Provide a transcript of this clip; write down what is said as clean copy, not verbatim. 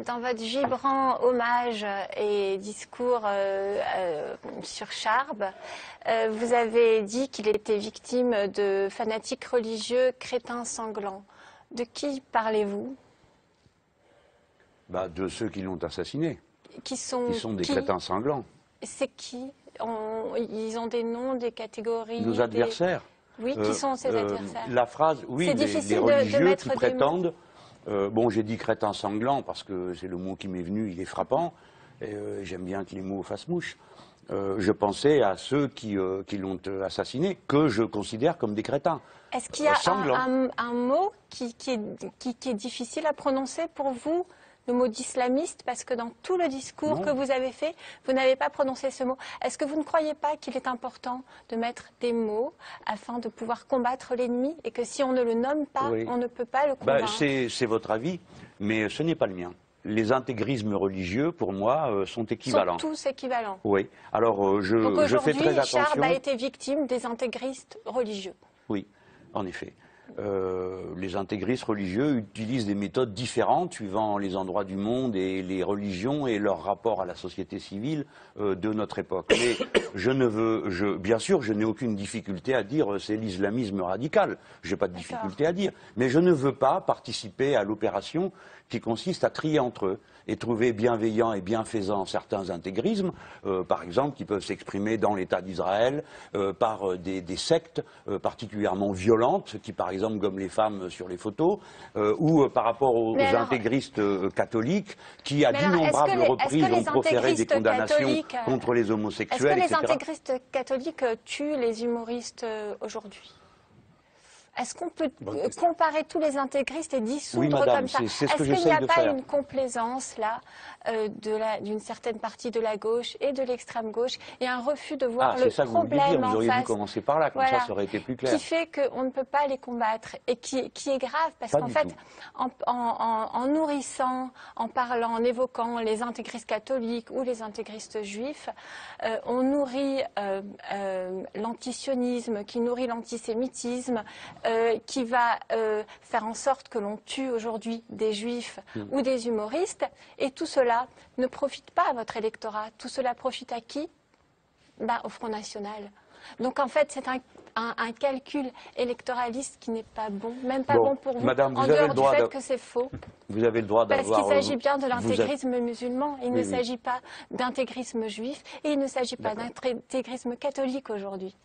dans votre vibrant hommage et discours sur Charb, vous avez dit qu'il était victime de fanatiques religieux crétins sanglants. De qui parlez-vous? De ceux qui l'ont assassiné, qui sont des crétins sanglants. C'est qui? Ils ont des noms, des catégories? Nos adversaires. Oui, qui sont ces adversaires? La phrase, oui, les religieux qui prétendent... bon, j'ai dit crétin sanglant parce que c'est le mot qui m'est venu, il est frappant. J'aime bien que les mots fassent mouche. Je pensais à ceux qui l'ont assassiné, que je considère comme des crétins. Est-ce qu'il y a un mot qui est difficile à prononcer pour vous, le mot d'islamiste, parce que dans tout le discours que vous avez fait, vous n'avez pas prononcé ce mot. Est-ce que vous ne croyez pas qu'il est important de mettre des mots afin de pouvoir combattre l'ennemi et que si on ne le nomme pas, on ne peut pas le combattre? C'est votre avis, mais ce n'est pas le mien. Les intégrismes religieux, pour moi, sont équivalents. Sont tous équivalents? Oui. Alors, je fais très attention. Donc aujourd'hui, Charb a été victime des intégristes religieux? Oui, en effet. Les intégristes religieux utilisent des méthodes différentes suivant les endroits du monde et les religions et leur rapport à la société civile de notre époque. Mais bien sûr, je n'ai aucune difficulté à dire c'est l'islamisme radical. Je n'ai pas de difficulté à dire. Mais je ne veux pas participer à l'opération qui consiste à trier entre eux et trouver bienveillants et bienfaisants certains intégrismes, par exemple, qui peuvent s'exprimer dans l'État d'Israël par des sectes particulièrement violentes, qui par exemple gomment les femmes sur les photos, ou par rapport aux intégristes catholiques, qui à d'innombrables reprises ont proféré des condamnations contre les homosexuels, etc. Est-ce que les intégristes catholiques tuent les humoristes aujourd'hui? Est-ce qu'on peut comparer tous les intégristes et dissoudre comme ça? Est-ce qu'il n'y a pas une complaisance là d'une certaine partie de la gauche et de l'extrême gauche et un refus de voir le problème en face? Vous auriez dû commencer par là, comme ça aurait été plus clair. Qui fait qu'on ne peut pas les combattre et qui est grave parce qu'en fait, en nourrissant, en parlant, en évoquant les intégristes catholiques ou les intégristes juifs, on nourrit l'antisionisme, qui nourrit l'antisémitisme, qui va faire en sorte que l'on tue aujourd'hui des juifs ou des humoristes, et tout cela ne profite pas à votre électorat. Tout cela profite à qui? Au Front National. Donc en fait, c'est un calcul électoraliste qui n'est pas bon, même pas bon pour vous, Madame, en dehors du fait que c'est faux. Vous avez le droit d'avoir... Parce qu'il s'agit bien de l'intégrisme musulman, il ne s'agit pas d'intégrisme juif, et il ne s'agit pas d'intégrisme catholique aujourd'hui.